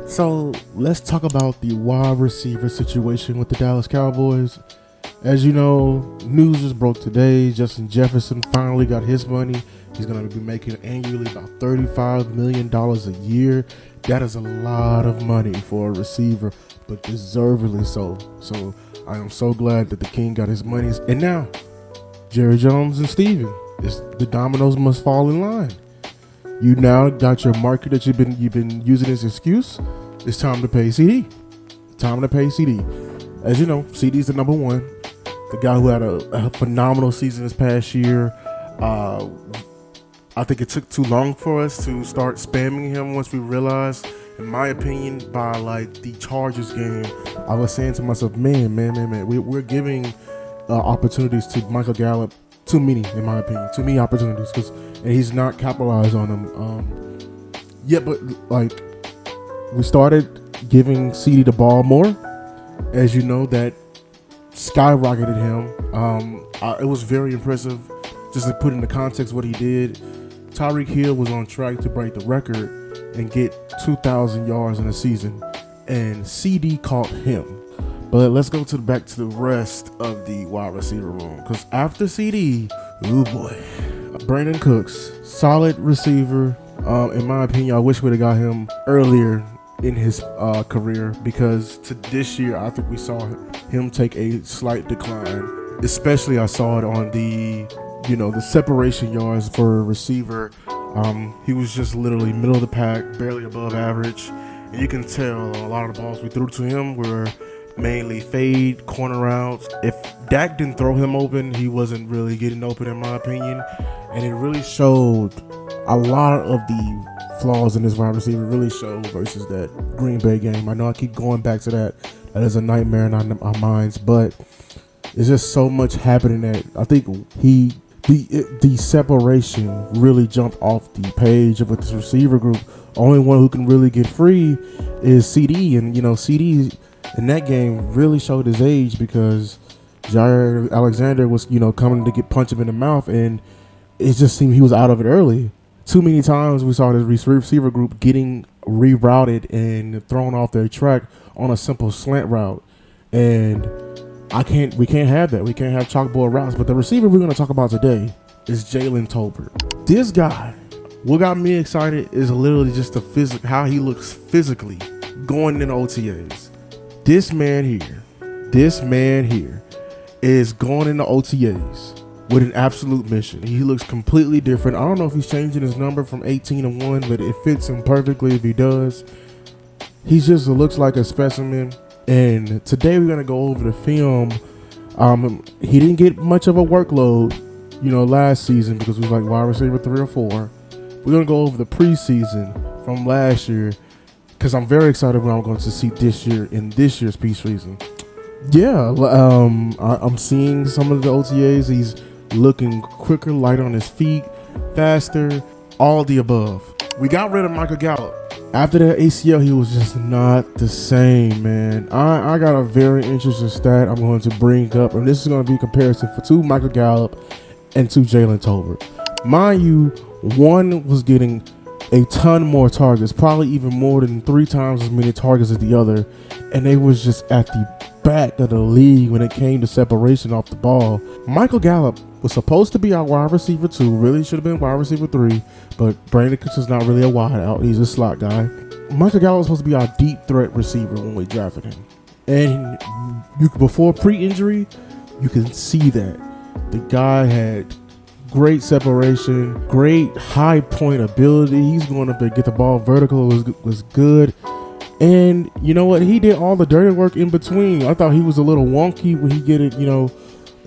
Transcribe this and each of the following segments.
So let's talk about the wide receiver situation with the Dallas Cowboys. As you know, news just broke today. Justin Jefferson finally got his money. He's going to be making annually about $35 million a year. That is a lot of money for a receiver, but deservedly so. So I am so glad that the King got his monies. And now, Jerry Jones and Steven, the dominoes must fall in line. You now got your market that you've been using as excuse. It's time to pay CD. Time to pay CD. As you know, CD's the number one. The guy who had a phenomenal season this past year. I think it took too long for us to start spamming him once we realized, in my opinion, by like the Chargers game, I was saying to myself, man, we're giving opportunities to Michael Gallup. Too many, in my opinion. Too many opportunities, and he's not capitalized on them. But like we started giving CD the ball more. As you know, that skyrocketed him. It was very impressive. Just to put into context what he did, Tyreek Hill was on track to break the record and get 2,000 yards in a season, and CD caught him. But let's go back to the rest of the wide receiver room, because after CD, oh boy, Brandon Cooks, solid receiver. In my opinion, I wish we'd have got him earlier in his career, because to this year, I think we saw him take a slight decline. Especially, I saw it on the separation yards for a receiver. He was just literally middle of the pack, barely above average. And you can tell a lot of the balls we threw to him were mainly fade, corner routes. If Dak didn't throw him open, he wasn't really getting open, in my opinion. And it really showed a lot of the flaws in this wide receiver, really showed versus that Green Bay game. I know I keep going back to that. That is a nightmare in our minds, but it's just so much happening that I think the separation really jumped off the page with this receiver group. Only one who can really get free is CD, and CD in that game really showed his age, because Jair Alexander was coming to punch him in the mouth, and it just seemed he was out of it early. Too many times we saw this receiver group getting rerouted and thrown off their track on a simple slant route, and we can't have that. We can't have chalkboard routes. But the receiver we're going to talk about today is Jalen Tolbert. This guy, what got me excited is literally just how he looks physically going in OTAs. This man here is going into OTAs with an absolute mission. He looks completely different. I don't know if he's changing his number from 18-1, but it fits him perfectly if he does. He just looks like a specimen. And today we're going to go over the film. He didn't get much of a workload, last season, because he was like wide receiver 3 or 4. We're going to go over the preseason from last year, because I'm very excited what I'm going to see this year in this year's preseason. Yeah, I'm seeing some of the OTAs. He's looking quicker, light on his feet, faster, all the above. We got rid of Michael Gallup. After that ACL, he was just not the same, man. I got a very interesting stat I'm going to bring up, and this is going to be a comparison to Michael Gallup and to Jalen Tolbert. Mind you, one was getting a ton more targets, probably even more than 3 times as many targets as the other, and they was just at the back of the league when it came to separation off the ball. Michael Gallup was supposed to be our wide receiver 2, really should have been wide receiver 3, but Brandon Cooks is not really a wide out, he's a slot guy. Michael Gallup was supposed to be our deep threat receiver when we drafted him, and before pre-injury, you can see that the guy had great separation, great high point ability. He's going up there, get the ball vertical, was good. And you know what? He did all the dirty work in between. I thought he was a little wonky when he get it,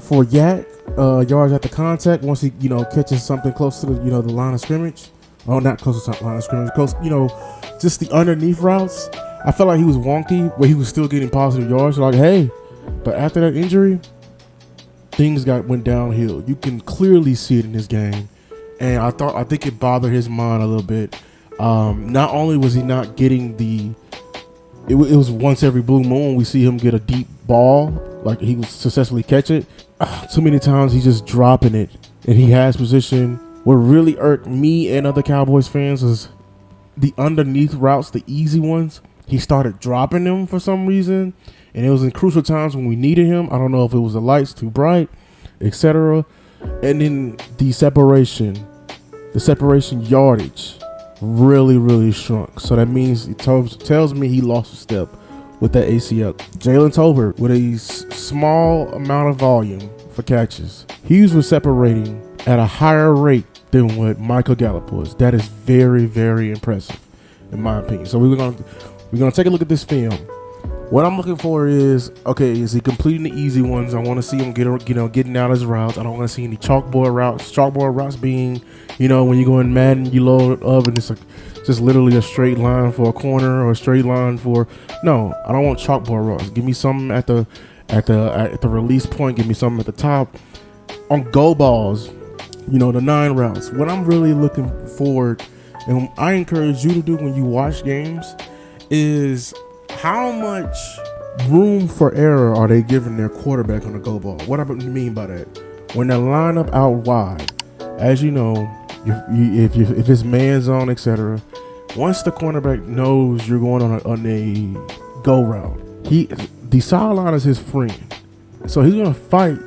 for yards at the contact. Once he, catches something close to the, the line of scrimmage. Oh, not close to the line of scrimmage. Close, just the underneath routes. I felt like he was wonky, but he was still getting positive yards. So like, hey, but after that injury, things went downhill. You can clearly see it in this game, and I think it bothered his mind a little bit. Not only was he not getting it was once every blue moon we see him get a deep ball, like he would successfully catch it. Too many times he's just dropping it, and he has position. What really irked me and other Cowboys fans is the underneath routes, the easy ones. he started dropping them for some reason, and it was in crucial times when we needed him. I don't know if it was the lights too bright, etc. And then the separation yardage really shrunk. So that means it tells me he lost a step with that ACL. Jalen Tolbert with a small amount of volume for catches. Hughes was separating at a higher rate than what Michael Gallup was. That is very impressive, in my opinion. So we're gonna take a look at this film. What I'm looking for is, okay, is he completing the easy ones? I want to see him getting out his routes. I don't want to see any chalkboard routes. Chalkboard routes being, when you go in Madden, you load up and it's just literally a straight line for a corner or a straight line for. No, I don't want chalkboard routes. Give me something at the release point. Give me something at the top. On go balls, the 9 routes. What I'm really looking forward, and I encourage you to do when you watch games, is how much room for error are they giving their quarterback on the go ball? What I mean by that, when they line up out wide, as you know, if it's man zone, etc. Once the cornerback knows you're going on a go route, the sideline is his friend, so he's gonna fight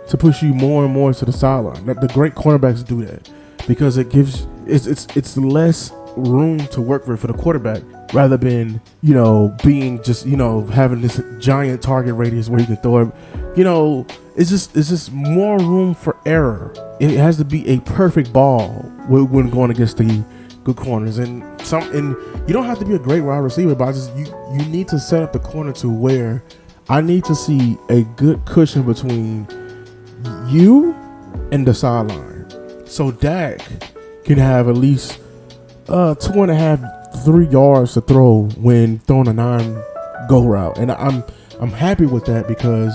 to push you more and more to the sideline. The great cornerbacks do that because it's less room to work with for the quarterback, rather than being just having this giant target radius where you can throw it. It's just more room for error. It has to be a perfect ball when going against the good corners, and you don't have to be a great wide receiver, but you need to set up the corner to where I need to see a good cushion between you and the sideline, so Dak can have at least 2.5-3 yards to throw when throwing a 9 go route. And I'm happy with that because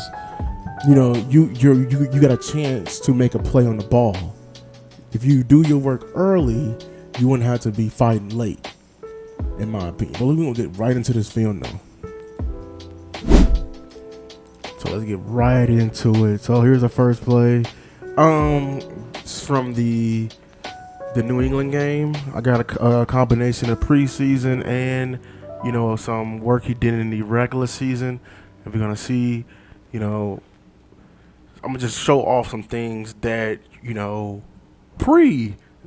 you got a chance to make a play on the ball. If you do your work early, you wouldn't have to be fighting late, in my opinion. But we're gonna get right into this film now. So let's get right into it. So here's the first play. It's from the New England game. I got a combination of preseason and some work he did in the regular season. And we're gonna see, I'm gonna just show off some things that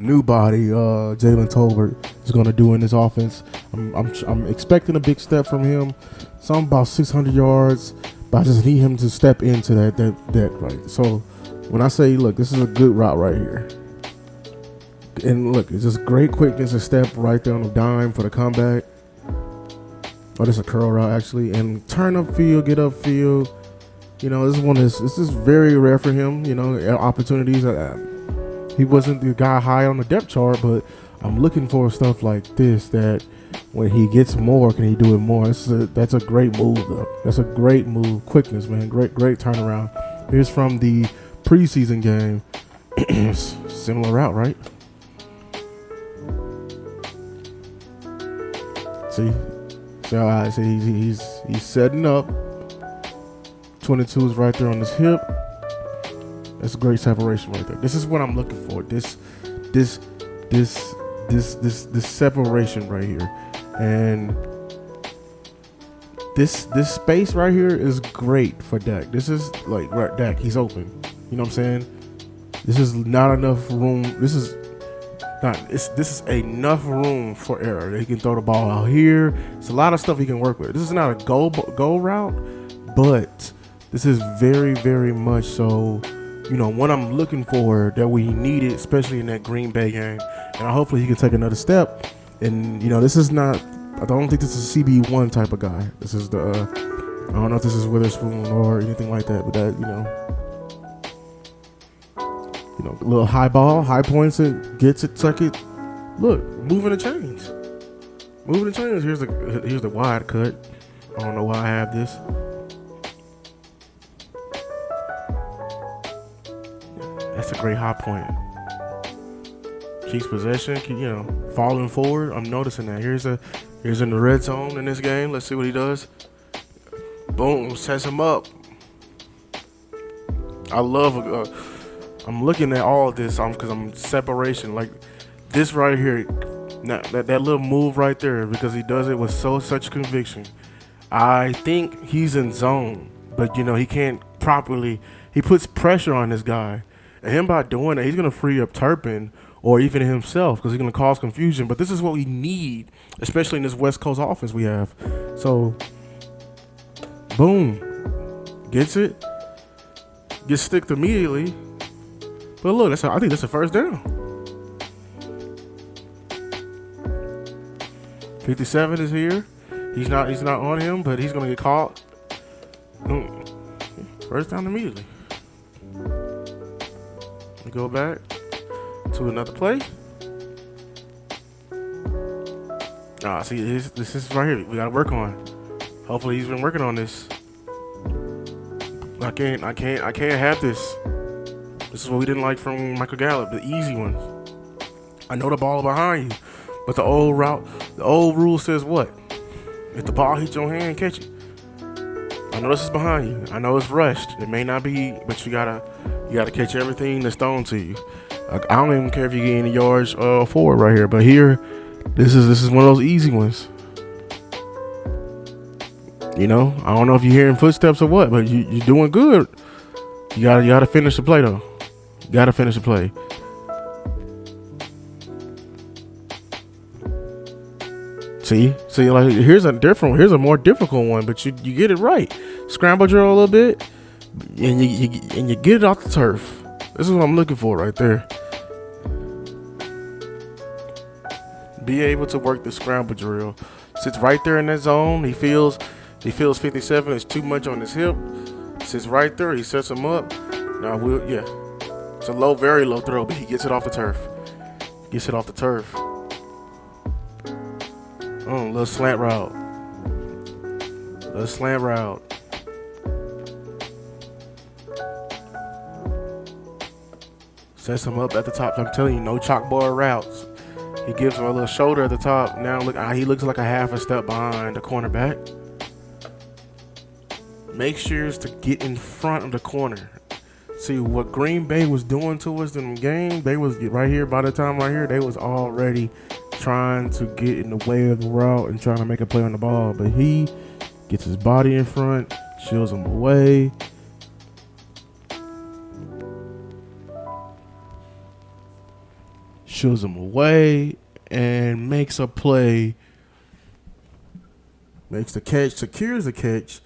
new body Jalen Tolbert is gonna do in this offense. I'm expecting a big step from him. Something about 600 yards, but I just need him to step into that right. So when I say, look, this is a good route right here. And look, it's just great quickness, a step right there on the dime for the comeback. Oh, this is a curl route actually, and turn upfield, get upfield. This is very rare for him. Opportunities. He wasn't the guy high on the depth chart, but I'm looking for stuff like this. That when he gets more, can he do it more? That's a great move, though. That's a great move. Quickness, man. Great turnaround. Here's from the preseason game. Similar route, right? So he's setting up. 22 is right there on his hip. That's a great separation right there. This is what I'm looking for. This separation right here, and this space right here is great for Dak. This is like right, Dak. He's open. You know what I'm saying? This is not enough room. This is enough room for error. He can throw the ball out here. It's a lot of stuff he can work with. This is not a go route, but this is very much so. What I'm looking for that we needed, especially in that Green Bay game, and hopefully he can take another step. And this is not. I don't think this is a CB1 type of guy. This is the. I don't know if this is Witherspoon or anything like that, but that a little high ball, high points it, gets it, tuck it. Look, moving the chains. Here's the wide cut. I don't know why I have this. That's a great high point. Keeps possession, falling forward. I'm noticing that. Here's in the red zone in this game. Let's see what he does. Boom, sets him up. I love. I'm looking at all of this because I'm separation. Like this right here Now, that little move right there, because he does it with such conviction. I think he's in zone, but he can't properly. He puts pressure on this guy, and him by doing that, he's gonna free up Turpin or even himself because he's gonna cause confusion. But this is what we need, especially in this West Coast offense we have. So, boom, gets it, gets sticked immediately. But look, I think that's a first down. 57 is here. He's not on him, but he's gonna get caught. First down immediately. We go back to another play. See, this is right here. We gotta work on. Hopefully, he's been working on this. I can't have this. This is what we didn't like from Michael Gallup, the easy ones. I know the ball behind you, but the old rule says what? If the ball hits your hand, catch it. I know this is behind you. I know it's rushed. It may not be, but you gotta catch everything that's thrown to you. I don't even care if you get any yards forward right here, but here, this is one of those easy ones. I don't know if you're hearing footsteps or what, but you're doing good. You gotta finish the play though. You gotta finish the play. See, like here's a more difficult one, but you get it right. Scramble drill a little bit, and you get it off the turf. This is what I'm looking for right there. Be able to work the scramble drill. Sits right there in that zone. He feels 57 is too much on his hip. Sits right there. He sets him up. Now it's a very low throw, but he gets it off the turf. Little slant route. Sets him up at the top. I'm telling you, no chalkboard routes. He gives him a little shoulder at the top. Now look, he looks like a half a step behind the cornerback. Make sure to get in front of the corner. See what Green Bay was doing to us in the game. They was right here. By the time right here, they was already trying to get in the way of the route and trying to make a play on the ball. But he gets his body in front, shields him away. And makes a play. Makes the catch, secures the catch.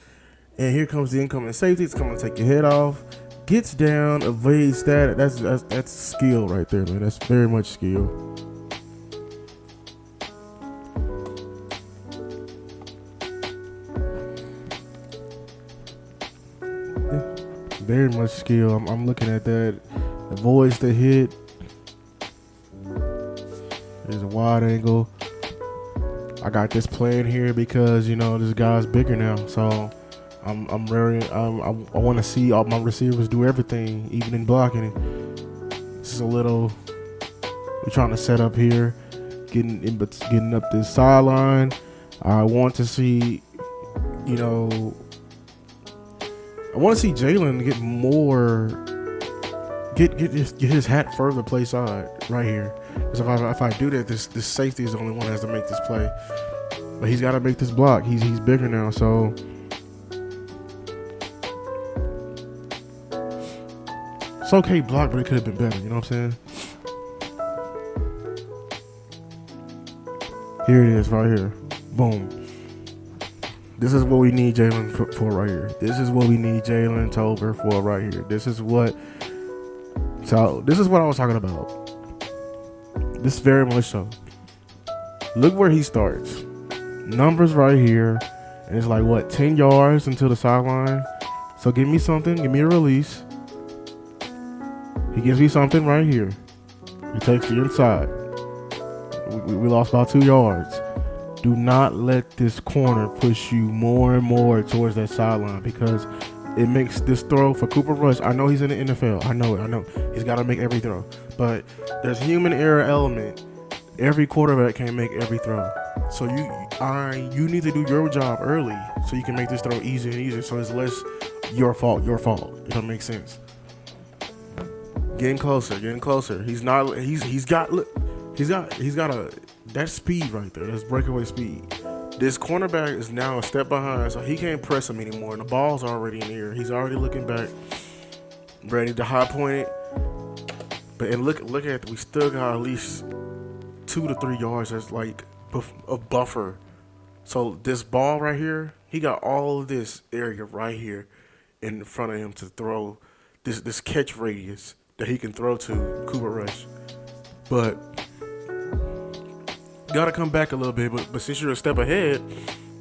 And here comes the incoming safety. It's coming to take your head off. Gets down, evades that. That's skill right there, man. That's very much skill. Very much skill. I'm looking at that. Avoids the hit. There's a wide angle. I got this playing here because this guy's bigger now. So I want to see all my receivers do everything, even in blocking it. This is a little. We're trying to set up here, getting up this sideline. I want to see, I want to see Jalen get more, get his hat further play side right here. Because if I do that, this safety is the only one that has to make this play. But he's got to make this block. He's bigger now, so. It's okay block, but it could have been better. You know what I'm saying? Here it is right here. Boom. This is what we need Jalen for right here. This is what we need Jalen Tolbert for right here. This is what I was talking about. This very much so. Look where he starts. Numbers right here. And it's like, what, 10 yards until the sideline? So give me something. Give me a release. He gives me something right here. He takes the inside. We lost about 2 yards. Do not let this corner push you more and more towards that sideline because it makes this throw for Cooper Rush. I know he's in the NFL. I know. He's got to make every throw. But there's human error element. Every quarterback can't make every throw. So you need to do your job early so you can make this throw easier and easier so it's less your fault. If that makes sense. Getting closer. He's got a That's speed right there. That's breakaway speed. This cornerback is now a step behind, so he can't press him anymore. And the ball's already in the air. He's already looking back, ready to high point it. And look at it. We still got at least 2 to 3 yards. That's like a buffer. So this ball right here, he got all of this area right here in front of him to throw this catch radius that he can throw to Cooper Rush. But got to come back a little bit. But since you're a step ahead,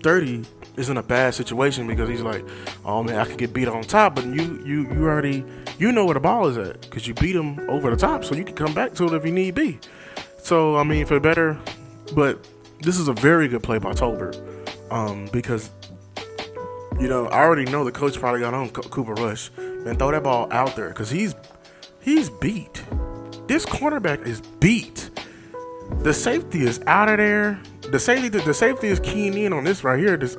30 is in a bad situation because he's like, oh man, I can get beat on top, but you already know where the ball is at because you beat him over the top, so you can come back to it if you need be. So I mean, for better, but this is a very good play by Tolbert because I already know the coach probably got on Cooper Rush and throw that ball out there because he's beat. This cornerback is beat. The safety is out of there. The safety is keying in on this right here. This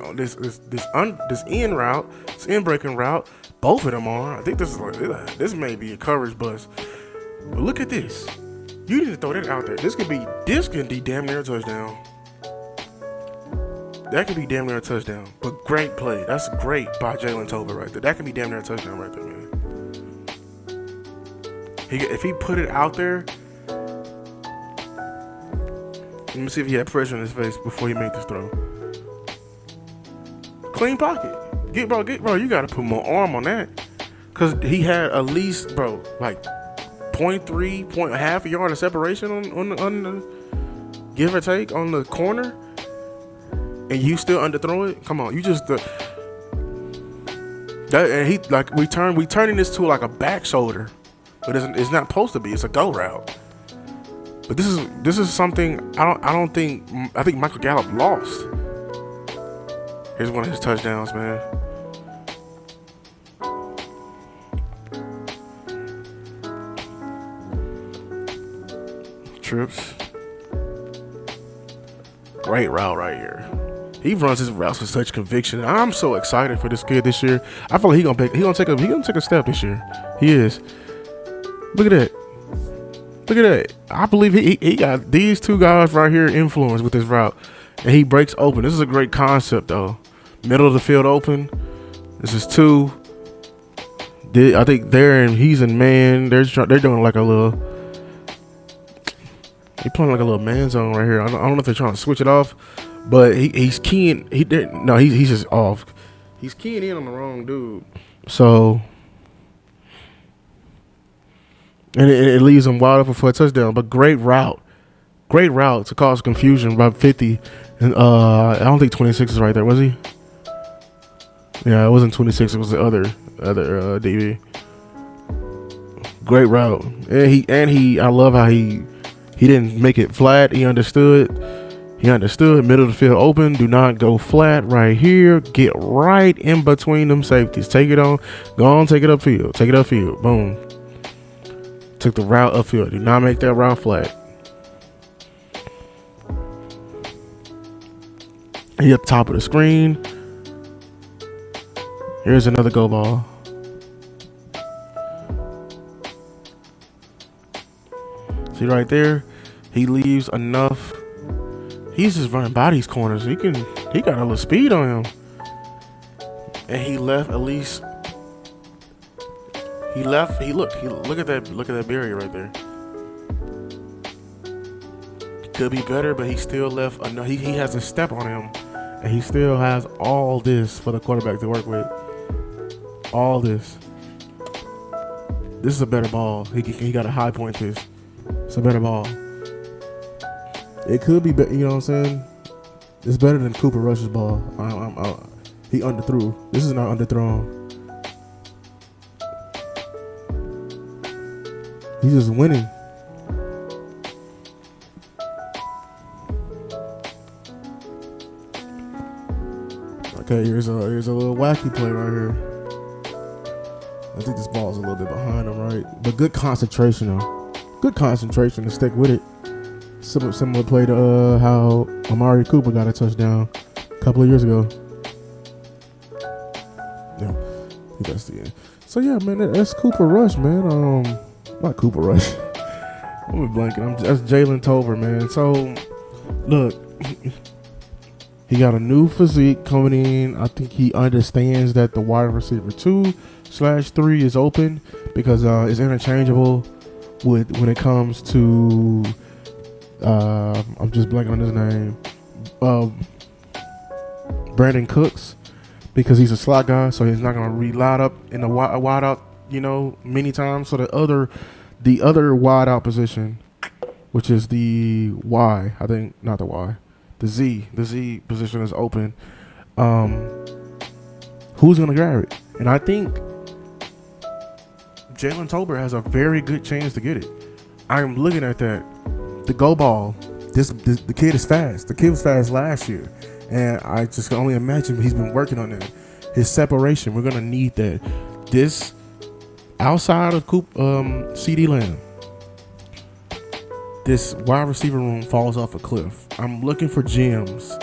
end route, this end breaking route. Both of them are. I think this may be a coverage bust. But look at this. You need to throw that out there. This can be damn near a touchdown. That could be damn near a touchdown. But great play. That's great by Jalen Tolbert right there. That could be damn near a touchdown right there, man. If he put it out there. Let me see if he had pressure on his face before he made this throw. Clean pocket. Bro, you got to put more arm on that. Because he had at least, like 0.3, half a yard of separation on the give or take on the corner. And you still underthrow it? Come on, you just we turning this to like a back shoulder. But it's not supposed to be. It's a go route. But this is something I think Michael Gallup lost. Here's one of his touchdowns, man. Trips. Great route right here. He runs his routes with such conviction. I'm so excited for this kid this year. I feel like he gonna take a step this year. He is. Look at that. Look at that. I believe he got these two guys right here influenced with this route. And he breaks open. This is a great concept, though. Middle of the field open. This is 2. I think he's in man. They're doing like a little. He playing like a little man zone right here. I don't know if they're trying to switch it off, but he's keying. He's just off. He's keying in on the wrong dude. So. And it leaves him wide open for a touchdown. But great route to cause confusion by 50. And I don't think 26 is right there, was he? Yeah, it wasn't 26. It was the other DB. Great route. And he. I love how he didn't make it flat. He understood. Middle of the field open. Do not go flat right here. Get right in between them safeties. Take it on. Go on. Take it upfield. Boom. Took the route upfield. Do not make that route flat. He at the top of the screen. Here's another go ball. See right there? He leaves enough. He's just running by these corners. He got a little speed on him. And he left at least. Look at that barrier right there. Could be better, but he still left enough. He has a step on him, and he still has all this for the quarterback to work with. All this. This is a better ball. He got a high point this. It's a better ball. It could be, you know what I'm saying? It's better than Cooper Rush's ball. He underthrew. This is not underthrown. He's just winning. Okay, here's a little wacky play right here. I think this ball's a little bit behind him, right? But good concentration, though. Good concentration to stick with it. Similar play to how Amari Cooper got a touchdown a couple of years ago. Yeah, I think that's the end. So yeah, man, that's Cooper Rush, man. Not Cooper Rush. I'm blanking. That's Jalen Tolbert, man. So Look, he got a new physique coming in. I think he understands that the wide receiver 2/3 is open because it's interchangeable when it comes to I'm just blanking on his name, Brandon Cooks, because he's a slot guy, so he's not gonna re-line up in the wide out, many times. So the other wide out position, which is the Y, I think, not the Y, the Z position is open. Who's gonna grab it? And I think Jalen Tolbert has a very good chance to get it. I'm looking at that. The go ball. The kid is fast. The kid was fast last year, and I just can only imagine he's been working on that. His separation. We're gonna need that. This outside of CD Lamb, this wide receiver room falls off a cliff. I'm looking for gems,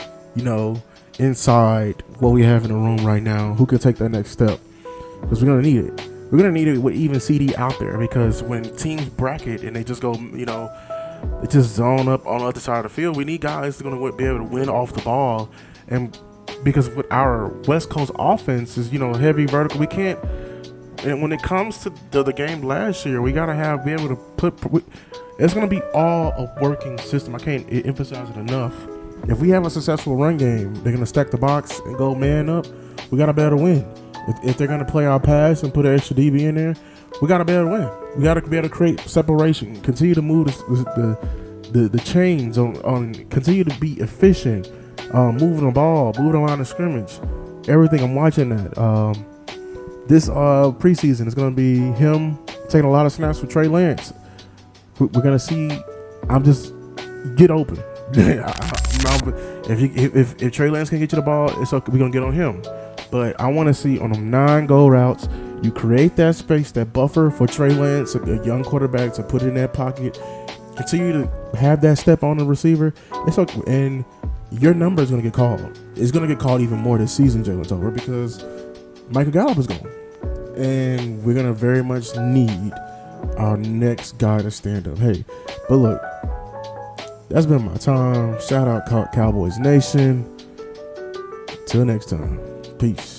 inside what we have in the room right now. Who can take that next step? Because we're gonna need it. We're gonna need it with even CD out there, because when teams bracket and they just go, they just zone up on the other side of the field, we need guys that are gonna be able to win off the ball. And because with our West Coast offense is, heavy vertical, we can't. And when it comes to the game last year, we gotta be able to put. It's gonna be all a working system. I can't emphasize it enough. If we have a successful run game, they're gonna stack the box and go man up. We gotta be able to win. If they're gonna play our pass and put an extra DB in there, we gotta be able to win. We gotta be able to create separation, continue to move the chains on, continue to be efficient, moving the ball, moving around the scrimmage. Everything, I'm watching that. This preseason is gonna be him taking a lot of snaps for Trey Lance. We're gonna see. I'm just get open. If Trey Lance can get you the ball, it's okay. We're gonna get on him. But I want to see on them 9 go routes, you create that space, that buffer for Trey Lance, a young quarterback, to put it in that pocket. Continue to have that step on the receiver. It's okay, and your number is going to get called. It's going to get called even more this season, Jalen Tolbert, because Michael Gallup is gone. And we're going to very much need our next guy to stand up. Hey, but look, that's been my time. Shout out Cowboys Nation. Till next time. Peace.